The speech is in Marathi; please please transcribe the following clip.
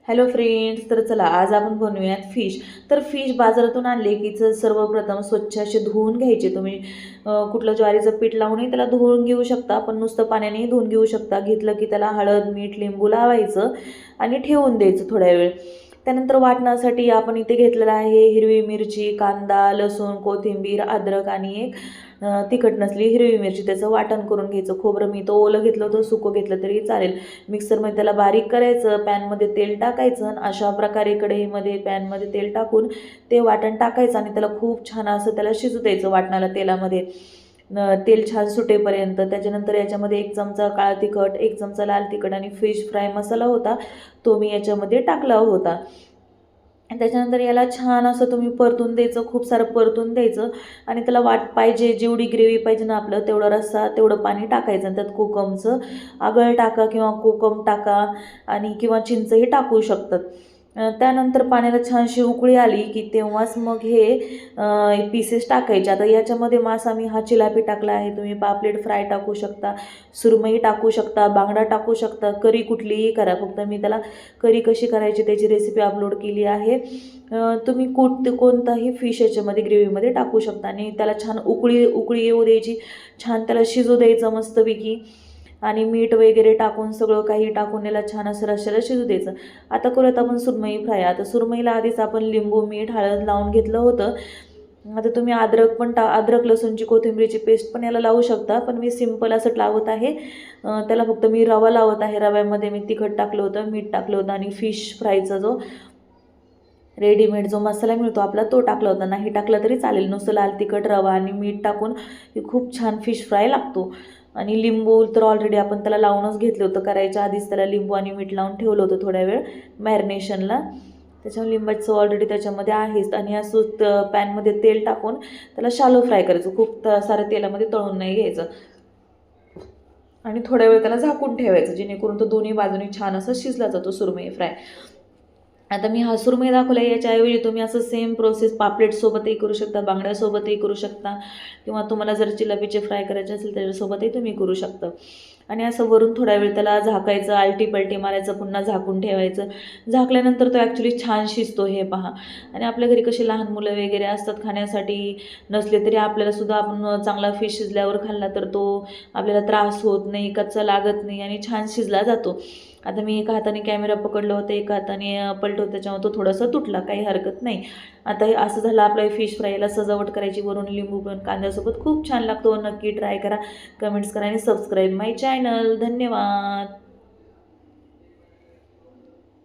हॅलो फ्रेंड्स, तर चला आज आपण बनवूयात फिश. तर फिश बाजारातून आणले की सर्वप्रथम स्वच्छ असे धुवून घ्यायचे. तुम्ही कुठलं ज्वारीचं पीठ लावूनही त्याला धुवून घेऊ शकता, पण नुसतं पाण्यानेही धुवून घेऊ शकता. घेतलं की त्याला हळद, मीठ, लिंबू लावायचं आणि ठेवून द्यायचं थोड्या वेळ. त्यानंतर वाटण्यासाठी आपण इथे घेतलेलं आहे हिरवी मिरची, कांदा, लसूण, कोथिंबीर, अद्रक आणि एक तिखट नसली हिरवी मिरची, त्याचं वाटण करून घ्यायचं. खोबरं मी तो ओलं घेतलं होतं, सुकं घेतलं तरी चालेल. मिक्सरमध्ये त्याला बारीक करायचं, पॅनमध्ये तेल टाकायचं आणि अशा प्रकारे कढईमध्ये पॅनमध्ये तेल टाकून ते वाटण टाकायचं आणि त्याला खूप छान असं त्याला शिजू द्यायचं वाटणाला तेलामध्ये. तेल छान सुटेपर्यंत. त्याच्यानंतर याच्यामध्ये 1 चमचा काळा तिखट, 1 चमचा लाल तिखट आणि फिश फ्राय मसाला होता, तो मी याच्यामध्ये टाकला होता. आणि त्याच्यानंतर याला छान असं तुम्ही परतून द्यायचं, खूप सारं परतून द्यायचं आणि त्याला वाट पाहिजे जेवढी ग्रेव्ही पाहिजे ना आपलं तेवढा रस्सा तेवढं पाणी टाकायचं आणि त्यात कोकमचं आगळ टाका किंवा कोकम टाका आणि किंवा चिंचही टाकू शकतात. त्यानंतर पाण्याला छानशी उकळी आली की तेव्हाच मग हे पीसेस टाकायचे. आता याच्यामध्ये मासा मी हा चिलापी टाकला आहे, तुम्ही पापलेट फ्राय टाकू शकता, सुरमई टाकू शकता, बांगडा टाकू शकता, करी कुठलीही करा. फक्त मी त्याला करी कशी करायची त्याची रेसिपी अपलोड केली आहे. तुम्ही कोणताही फिश याच्यामध्ये ग्रेव्हीमध्ये टाकू शकता आणि त्याला छान उकळी उकळी येऊ द्यायची, छान त्याला शिजू द्यायचं मस्तपैकी आणि मीठ वगैरे टाकून सगळं काही टाकून याला छान असं रश्श्याला शिजू द्यायचं. आता करूयात आपण सुरमई फ्राय. आता सुरमईला आधीच आपण लिंबू, मीठ, हळद लावून घेतलं होतं. आता तुम्ही अद्रक पण अद्रक लसूणची कोथिंबीरची पेस्ट पण याला लावू शकता, पण मी सिंपल असं लावत आहे. त्याला फक्त मी रवा लावत आहे. रव्यामध्ये मी तिखट टाकलं होतं, मीठ टाकलं होतं आणि फिश फ्रायचा जो रेडीमेड जो मसाला मिळतो आपला तो टाकला होता. नाही टाकला तरी चालेल, नुसतं लाल तिखट, रवा आणि मीठ टाकून खूप छान फिश फ्राय लागतो. आणि लिंबू तर ऑलरेडी आपण त्याला लावूनच घेतलं होतं, करायच्या आधीच त्याला लिंबू आणि मीठ लावून ठेवलं होतं थोड्या वेळ मॅरिनेशनला. त्याच्यामुळे लिंबाचं ऑलरेडी त्याच्यामध्ये आहेच. आणि असं पॅनमध्ये तेल टाकून त्याला शालो फ्राय करायचं, खूप सारं तेलामध्ये तळून नाही घ्यायचं. आणि थोड्या वेळ त्याला झाकून ठेवायचं, जेणेकरून तो दोन्ही बाजूनी छान असं शिजला जातो सुरमई फ्राय. आता मी हा सुरमई दाखवला, याच्याऐवजी तुम्ही असं सेम प्रोसेस पापलेटसोबतही करू शकता, बांगड्यासोबतही करू शकता किंवा तुम्हाला जर चिलापीचे फ्राय करायचे असेल त्याच्यासोबतही तुम्ही करू शकता. आणि असं वरून थोड्या वेळ त्याला झाकायचं, आलटी पलटी मारायचं, पुन्हा झाकून ठेवायचं. झाकल्यानंतर तो ॲक्च्युली छान शिजतो, हे पहा. आणि आपल्या घरी कशी लहान मुलं वगैरे असतात खाण्यासाठी, नसले तरी आपल्यालासुद्धा आपण चांगला फिश शिजल्यावर खाल्ला तर तो आपल्याला त्रास होत नाही, कच्चा लागत नाही आणि छान शिजला जातो. आता मी एका हाताने कॅमेरा पकडलं होतं, एका हाताने पलटवलं, त्याच्यामुळे तो थोडासा तुटला, काही हरकत नाही. आता हे असं झालं आपलं फिश फ्रायला सजावट करायची, वरून लिंबू पण कांद्यासोबत खूप छान लागतो. नक्की ट्राय करा, कमेंट्स करा आणि सबस्क्राईब माय चॅनल. धन्यवाद.